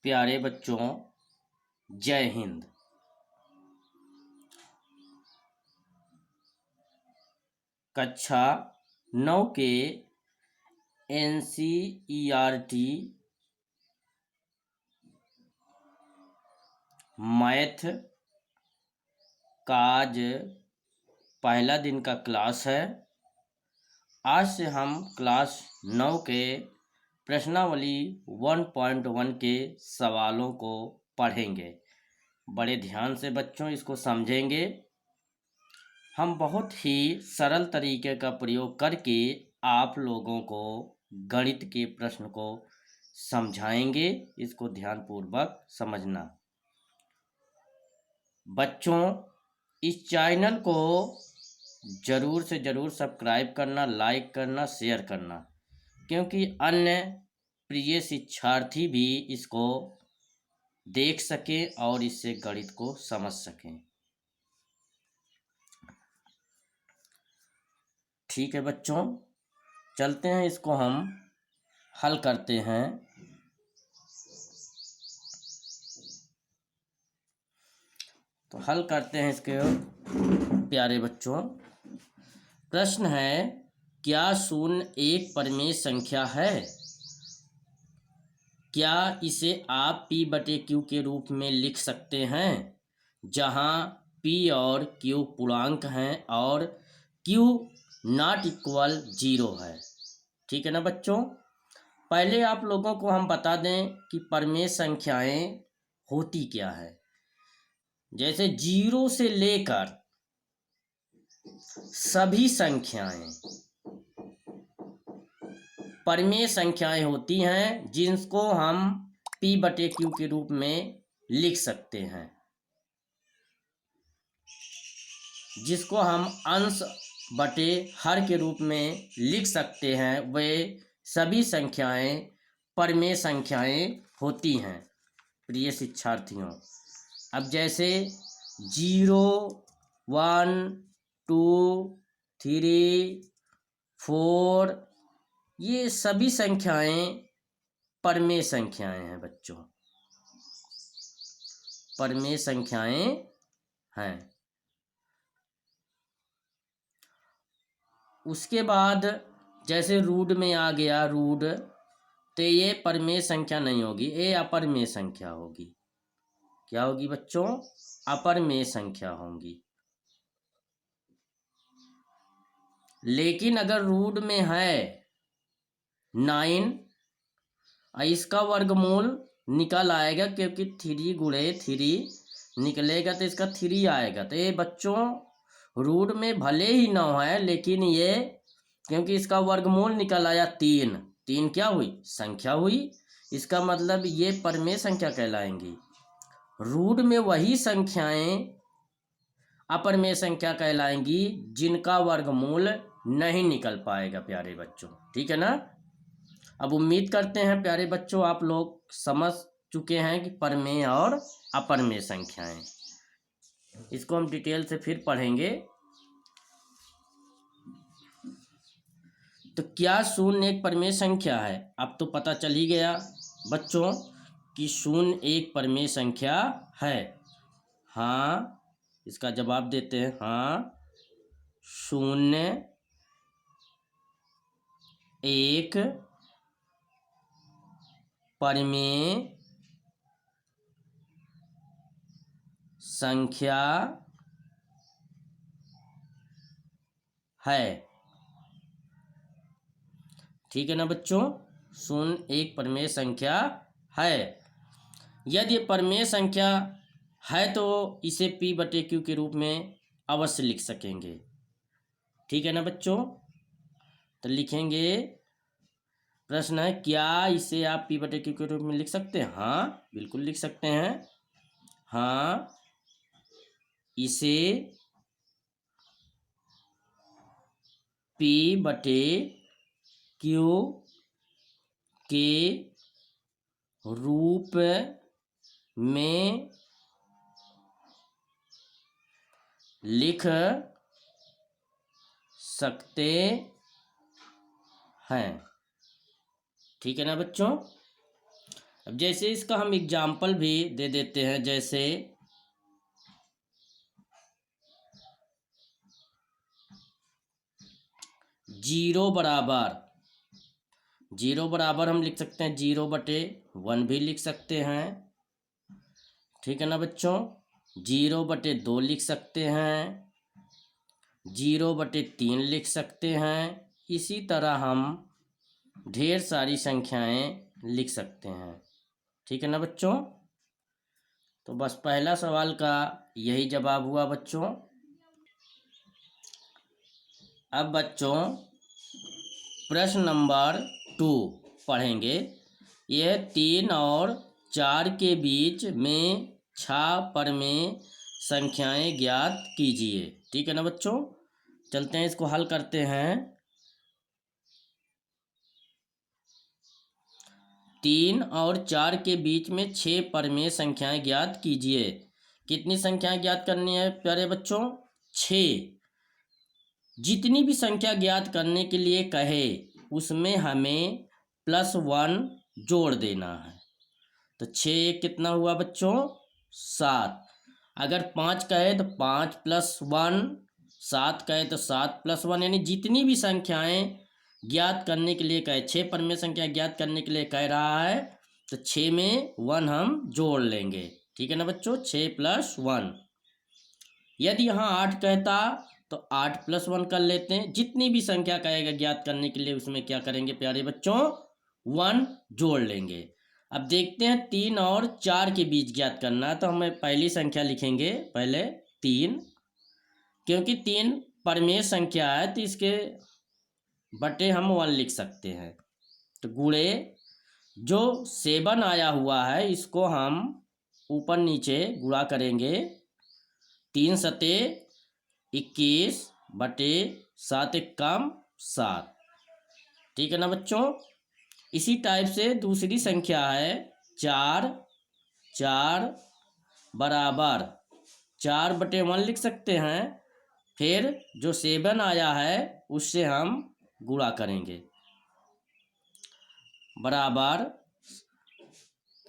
प्यारे बच्चों, जय हिंद। कक्षा 9 के NCERT मैथ का आज पहला दिन का क्लास है। आज से हम क्लास 9 के प्रश्नावली 1.1 के सवालों को पढ़ेंगे। बड़े ध्यान से बच्चों इसको समझेंगे। हम बहुत ही सरल तरीके का प्रयोग करके आप लोगों को गणित के प्रश्न को समझाएंगे। इसको ध्यानपूर्वक समझना। बच्चों, इस चैनल को ज़रूर से ज़रूर सब्सक्राइब करना, लाइक करना, शेयर करना, क्योंकि अन्य प्रिय शिक्षार्थी भी इसको देख सकें और इससे गणित को समझ सकें। ठीक है बच्चों, चलते हैं, इसको हम हल करते हैं। तो हल करते हैं इसके प्यारे बच्चों। प्रश्न है, क्या शून्य एक परिमेय संख्या है? क्या इसे आप P/Q के रूप में लिख सकते हैं, जहां P और Q पूर्णांक हैं और Q नॉट इक्वल 0 है। ठीक है ना बच्चों। पहले आप लोगों को हम बता दें कि परिमेय संख्याएं होती क्या है। जैसे 0 से लेकर सभी संख्याएं परिमेय संख्याएं होती हैं, जिनको हम P/Q के रूप में लिख सकते हैं, जिसको हम अंश बटे हर के रूप में लिख सकते हैं। वे सभी संख्याएं परिमेय संख्याएं होती हैं प्रिय शिक्षार्थियों। अब जैसे 0, 1, 2, 3, 4, ये सभी संख्याएं परिमेय संख्याएं हैं बच्चों, परिमेय संख्याएं हैं। उसके बाद जैसे रूट में आ गया रूट, तो ये परिमेय संख्या नहीं होगी, ये अपरिमेय संख्या होगी। क्या होगी बच्चों? अपरिमेय संख्या होगी। लेकिन अगर रूट में है 9, इसका वर्गमूल निकल आएगा, क्योंकि 3 गुणे 3 निकलेगा तो इसका 3 आएगा। तो ये बच्चों रूट में भले ही 9 है, लेकिन ये क्योंकि इसका वर्गमूल निकल आया 3 क्या हुई? संख्या हुई। इसका मतलब ये परिमेय संख्या कहलाएंगी। रूट में वही संख्याएं अपरिमेय संख्या कहलाएंगी जिनका वर्गमूल नहीं निकल पाएगा प्यारे बच्चों। ठीक है ना। अब उम्मीद करते हैं प्यारे बच्चों आप लोग समझ चुके हैं कि परिमेय और अपरिमेय संख्याएं। इसको हम डिटेल से फिर पढ़ेंगे। तो क्या शून्य एक परिमेय संख्या है? अब तो पता चल ही गया बच्चों कि शून्य एक परिमेय संख्या है। हाँ, इसका जवाब देते हैं। हाँ, शून्य एक परिमेय संख्या है। ठीक है ना बच्चों, शून्य एक परिमेय संख्या है। यदि परिमेय संख्या है तो इसे P/Q के रूप में अवश्य लिख सकेंगे। ठीक है ना बच्चों। तो लिखेंगे, प्रश्न है, क्या इसे आप P/Q के रूप में लिख सकते हैं? हाँ, बिल्कुल लिख सकते हैं। हाँ, इसे P/Q के रूप में लिख सकते हैं। ठीक है ना बच्चों। अब जैसे इसका हम एग्जाम्पल भी दे देते हैं, जैसे 0 बराबर हम लिख सकते हैं 0/1 भी लिख सकते हैं, ठीक है ना बच्चों। 0/2 लिख सकते हैं, 0/3 लिख सकते हैं। इसी तरह हम ढेर सारी संख्याएं लिख सकते हैं, ठीक है ना बच्चों। तो बस पहला सवाल का यही जवाब हुआ बच्चों। अब बच्चों प्रश्न नंबर 2 पढ़ेंगे। यह 3 और 4 के बीच में छापर में संख्याएं ज्ञात कीजिए, ठीक है ना बच्चों। चलते हैं इसको हल करते हैं। 3 और 4 के बीच में 6 परमेय संख्याएं ज्ञात कीजिए। कितनी संख्याएं ज्ञात करनी है प्यारे बच्चों? 6। जितनी भी संख्या ज्ञात करने के लिए कहे उसमें हमें +1 जोड़ देना है। तो 6 कितना हुआ बच्चों? 7। अगर 5 कहे तो 5 + 1, 7 कहे तो 7 + 1, यानी जितनी भी संख्याएं ज्ञात करने के लिए कहे, 6 परमेय संख्या ज्ञात करने के लिए कह रहा है, तो 6 में 1 हम जोड़ लेंगे, ठीक है ना बच्चों। 6 + 1। यदि यहाँ 8 कहता तो 8 + 1 कर लेते हैं। जितनी भी संख्या कहेगा ज्ञात करने के लिए उसमें क्या करेंगे प्यारे बच्चों? 1 जोड़ लेंगे। अब देखते हैं 3 और 4 के बीच ज्ञात करना है, तो हमें पहली संख्या लिखेंगे पहले 3, क्योंकि 3 परमेय संख्या है तो इसके बटे हम 1 लिख सकते हैं। तो गुणे जो 7 आया हुआ है इसको हम ऊपर नीचे गुणा करेंगे। 3 सते 21 बटे 7 कम 7, ठीक है ना बच्चों। इसी टाइप से दूसरी संख्या है 4। 4 बराबर 4/1 लिख सकते हैं। फिर जो 7 आया है उससे हम गुणा करेंगे, बराबर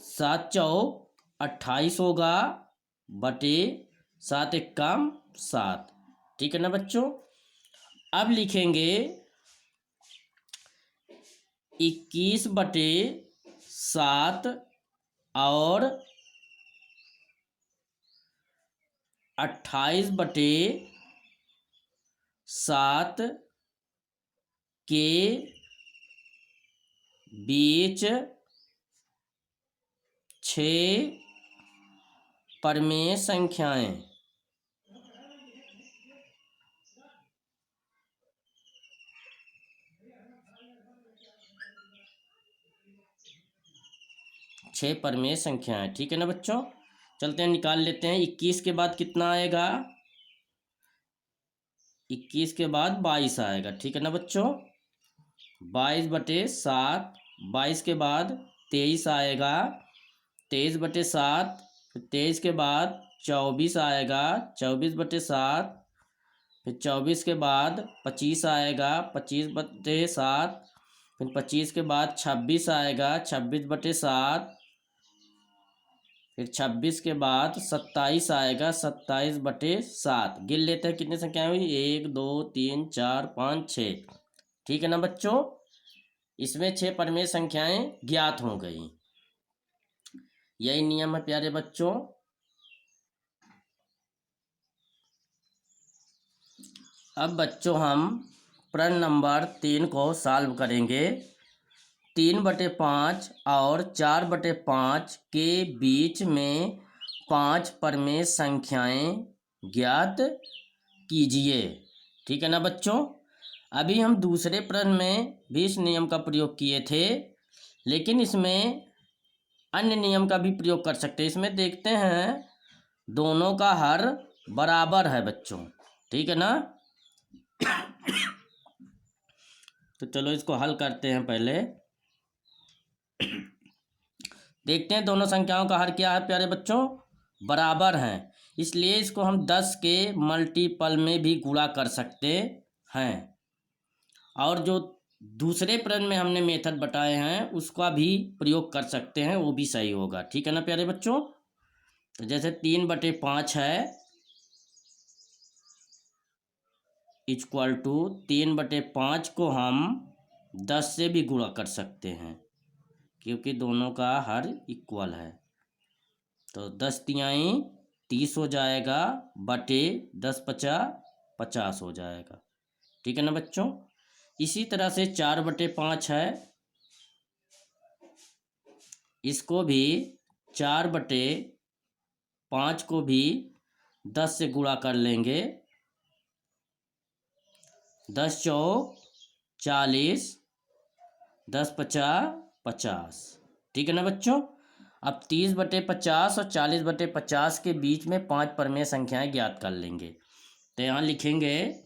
7 चौक 28 होगा बटे 7 कम 7, ठीक है ना बच्चों। अब लिखेंगे 21/7 और 28/7 के बीच 6 परमेय संख्याएं। छः परमेय संख्याएं, ठीक है ना बच्चों। चलते हैं निकाल लेते हैं। 21 के बाद कितना आएगा? 21 के बाद 22 आएगा, ठीक है ना बच्चों। 22/7, 22 के बाद 23 आएगा, 23/7, फिर 23 के बाद 24 आएगा, 24/7, फिर 24 के बाद 25 आएगा, 25/7, फिर 25 के बाद 26 आएगा, 26/7, फिर 26 के बाद 27 आएगा, 27/7। गिन लेते हैं कितनी संख्याएं हुई? 1 2 3 4 5 6, ठीक है ना बच्चों। इसमें 6 परमेय संख्याएं ज्ञात हो गई। यही नियम है प्यारे बच्चों। अब बच्चों हम प्रश्न नंबर 3 को सॉल्व करेंगे। 3/5 और 4/5 के बीच में 5 परमेय संख्याएं ज्ञात कीजिए, ठीक है ना बच्चों। अभी हम दूसरे प्रश्न में भी इस नियम का प्रयोग किए थे, लेकिन इसमें अन्य नियम का भी प्रयोग कर सकते हैं। इसमें देखते हैं दोनों का हर बराबर है बच्चों, ठीक है ना। तो चलो इसको हल करते हैं। पहले देखते हैं दोनों संख्याओं का हर क्या है प्यारे बच्चों? बराबर हैं, इसलिए इसको हम 10 के मल्टीपल में भी गुणा कर सकते हैं। और जो दूसरे प्रश्न में हमने मेथड बताए हैं उसका भी प्रयोग कर सकते हैं, वो भी सही होगा। ठीक है ना प्यारे बच्चों। तो जैसे 3/5 है इक्वल टू 3/5 को हम 10 से भी गुणा कर सकते हैं क्योंकि दोनों का हर इक्वल है। तो 10 तिहाई 30 हो जाएगा बटे 10×5 = 50 हो जाएगा। ठीक है ना बच्चों। इसी तरह से 4/5 है, इसको भी 4/5 को भी 10 से गुणा कर लेंगे। 10 चौक 40, 10×5 = 50। ठीक है ना बच्चों। अब 30/50 और 40/50 के बीच में 5 परमेय संख्याएं ज्ञात कर लेंगे। तो यहाँ लिखेंगे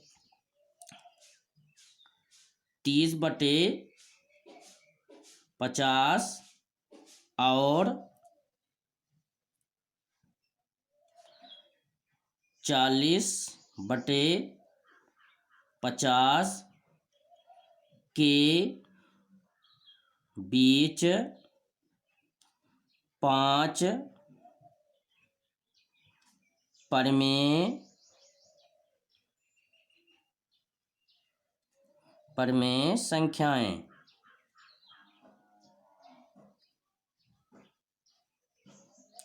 30/50 और 40/50 के बीच 5 परमेय संख्याएं।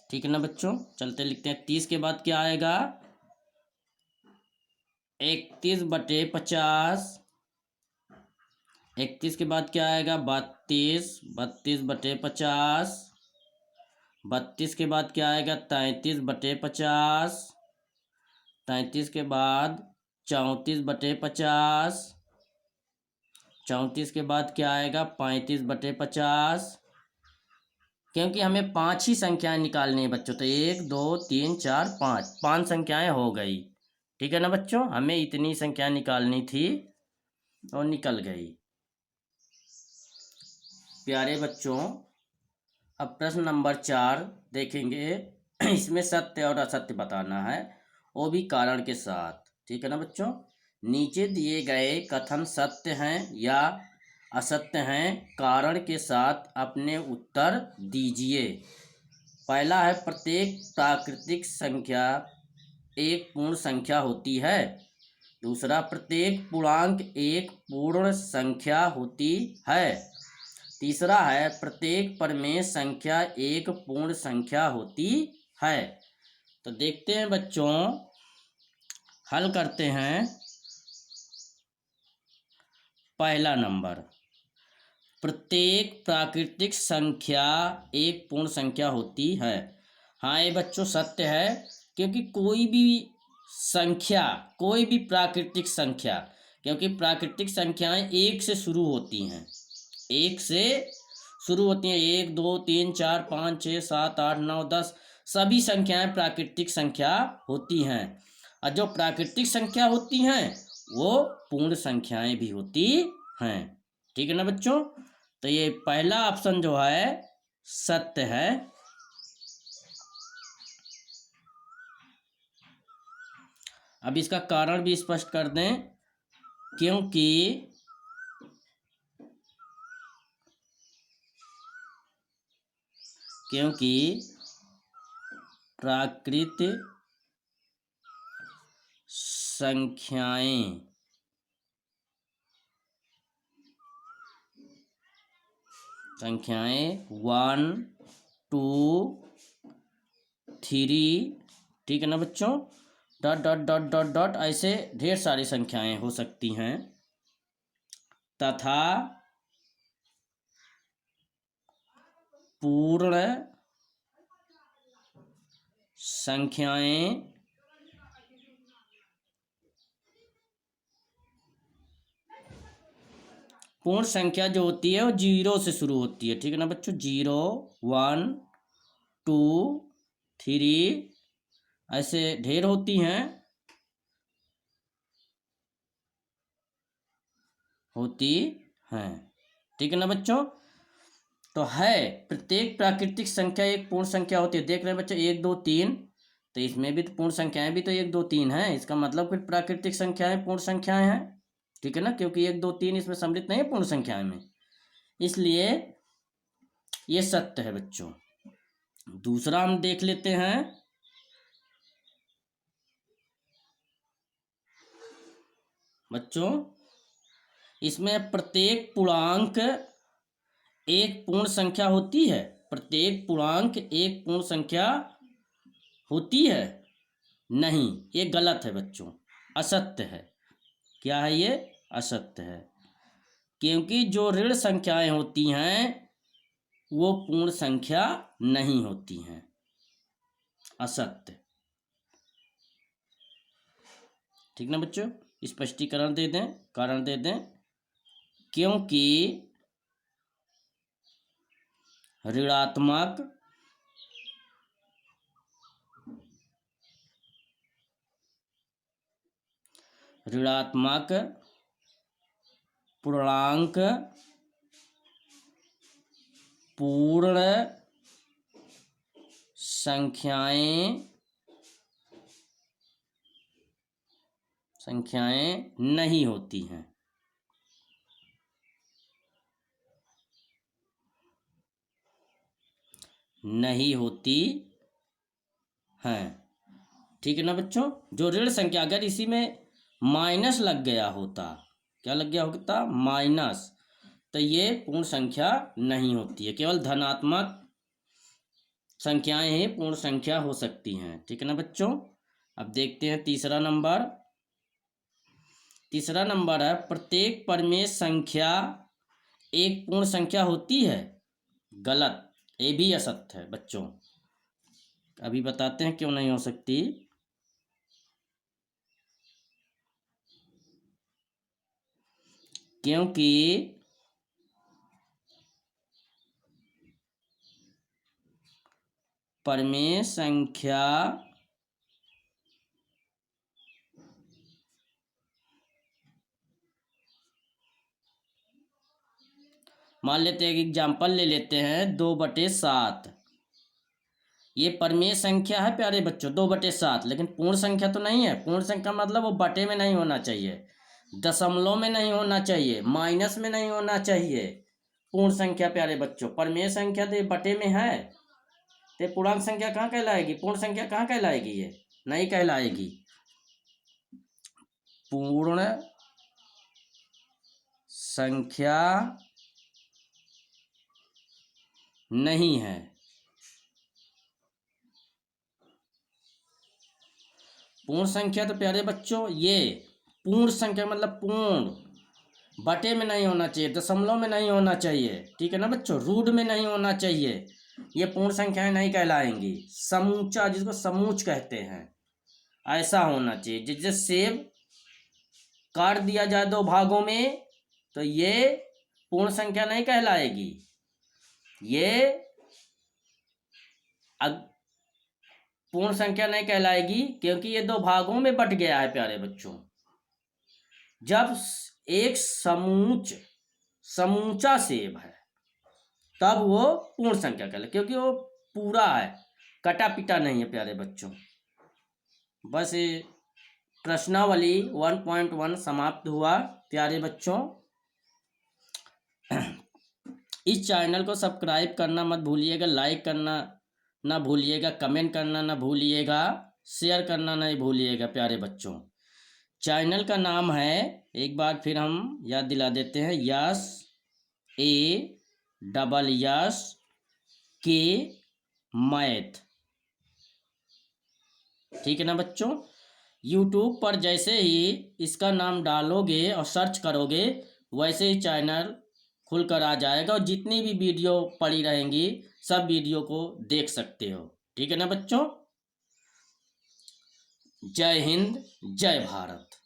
ठीक है ना बच्चों। चलते लिखते हैं। 30 के बाद क्या आएगा 31/50। 31 के बाद क्या आएगा 32, 32/50। 32 के बाद क्या आएगा 33/50। 33 के बाद 34/50। 34 के बाद क्या आएगा 35/50। क्योंकि हमें 5 ही संख्याएं निकालनी है बच्चों, तो 1 2 3 4 5 5 संख्याएं हो गई। ठीक है ना बच्चों। हमें इतनी संख्या निकालनी थी और निकल गई। प्यारे बच्चों अब प्रश्न नंबर 4 देखेंगे। इसमें सत्य और असत्य बताना है, वो भी कारण के साथ। ठीक है ना बच्चों। नीचे दिए गए कथन सत्य हैं या असत्य हैं, कारण के साथ अपने उत्तर दीजिए। पहला है प्रत्येक प्राकृतिक संख्या एक पूर्ण संख्या होती है। दूसरा प्रत्येक पूर्णांक एक पूर्ण संख्या होती है। तीसरा है प्रत्येक परमेय संख्या एक पूर्ण संख्या होती है। तो देखते हैं बच्चों, हल करते हैं। पहला नंबर प्रत्येक प्राकृतिक संख्या एक पूर्ण संख्या होती है। हाँ ये बच्चों सत्य है, क्योंकि कोई भी संख्या, कोई भी प्राकृतिक संख्या, क्योंकि प्राकृतिक संख्याएं एक से शुरू होती हैं, एक से शुरू होती हैं। 1 2 3 4 5 6 7 8 9 10 सभी संख्याएं प्राकृतिक संख्या होती हैं। और जो प्राकृतिक संख्या होती हैं वो पूर्ण संख्याएं भी होती हैं। ठीक है ना बच्चों। तो ये पहला ऑप्शन जो है सत्य है। अब इसका कारण भी स्पष्ट कर दें। क्योंकि प्राकृतिक संख्याएं संख्याएं 1 2 3, ठीक है ना बच्चों, dot dot dot dot dot ऐसे ढेर सारी संख्याएं हो सकती हैं, तथा पूर्ण संख्याएं पूर्ण संख्या जो होती है वो 0 से शुरू होती है। ठीक है ना बच्चों। 0 1 2 3 ऐसे ढेर होती हैं, ठीक है ना बच्चों। तो है प्रत्येक प्राकृतिक संख्या एक पूर्ण संख्या होती है। देख रहे हैं बच्चों 1 2 3, तो इसमें भी तो पूर्ण संख्याएं भी तो 1 2 3 हैं। इसका मतलब फिर प्राकृतिक संख्याएं पूर्ण संख्याएं हैं। ठीक है ना, क्योंकि 1 2 3 इसमें सम्मिलित नहीं है पूर्ण संख्याएं में, इसलिए ये सत्य है बच्चों। दूसरा हम देख लेते हैं, बच्चों इसमें प्रत्येक पूर्णांक एक पूर्ण संख्या होती है, प्रत्येक पूर्णांक एक पूर्ण संख्या होती है, नहीं, ये गलत है बच्चों, असत्य है। क्या है ये? असत्य है, क्योंकि जो ऋण संख्याएं होती हैं वो पूर्ण संख्या नहीं होती हैं, असत्य। ठीक ना बच्चों, स्पष्टीकरण दे दें, कारण दे दें, क्योंकि ऋणात्मक पूर्णांक पूर्ण संख्याएं नहीं होती हैं। नहीं होती हैं, ठीक है ना बच्चों। जो ऋण संख्या, अगर इसी में माइनस लग गया होता, क्या लग गया होता? माइनस, तो ये पूर्ण संख्या नहीं होती है, केवल धनात्मक संख्याएं ही पूर्ण संख्या हो सकती हैं। ठीक है ना बच्चों। अब देखते हैं तीसरा नंबर। तीसरा नंबर है प्रत्येक परिमेय संख्या एक पूर्ण संख्या होती है, गलत, ये भी असत्य है बच्चों। अभी बताते हैं क्यों नहीं हो सकती। क्योंकि परिमेय संख्या मान लेते हैं, एक एग्जाम्पल ले लेते हैं, 2/7। ये परिमेय संख्या है प्यारे बच्चों, 2/7, लेकिन पूर्ण संख्या तो नहीं है। पूर्ण संख्या मतलब वो बटे में नहीं होना चाहिए, दशमलव में नहीं होना चाहिए, माइनस में नहीं होना चाहिए। पूर्ण संख्या प्यारे बच्चों, परिमेय संख्या तो ये बटे में है, तो पूर्णांक संख्या कहाँ कहलाएगी? पूर्ण संख्या कहाँ कहलाएगी? ये नहीं कहलाएगी। पूर्ण संख्या नहीं है। पूर्ण संख्या तो प्यारे बच्चों, ये पूर्ण संख्या मतलब पूर्ण, बटे में नहीं होना चाहिए, दशमलव में नहीं होना चाहिए, ठीक है ना बच्चों, रूट में नहीं होना चाहिए, ये पूर्ण संख्याएं नहीं कहलाएंगी। समूचा, जिसको समूच कहते हैं, ऐसा होना चाहिए। जैसे सेब काट दिया जाए 2 भागों में, तो ये पूर्ण संख्या नहीं कहलाएगी, ये पूर्ण संख्या नहीं कहलाएगी, क्योंकि ये 2 भागों में बट गया है प्यारे बच्चों। जब एक समूचा सेब है तब वो पूर्ण संख्या कहलाए, क्योंकि वो पूरा है, कटा पिटा नहीं है प्यारे बच्चों। बस ये प्रश्नावली 1.1 समाप्त हुआ प्यारे बच्चों। इस चैनल को सब्सक्राइब करना मत भूलिएगा, लाइक करना ना भूलिएगा, कमेंट करना ना भूलिएगा, शेयर करना नहीं भूलिएगा प्यारे बच्चों। चैनल का नाम है, एक बार फिर हम याद दिला देते हैं, यस के मैथ। ठीक है ना बच्चों। यूट्यूब पर जैसे ही इसका नाम डालोगे और सर्च करोगे, वैसे ही चैनल खुलकर आ जाएगा, और जितनी भी वीडियो पड़ी रहेंगी सब वीडियो को देख सकते हो। ठीक है ना बच्चों। जय हिंद, जय भारत।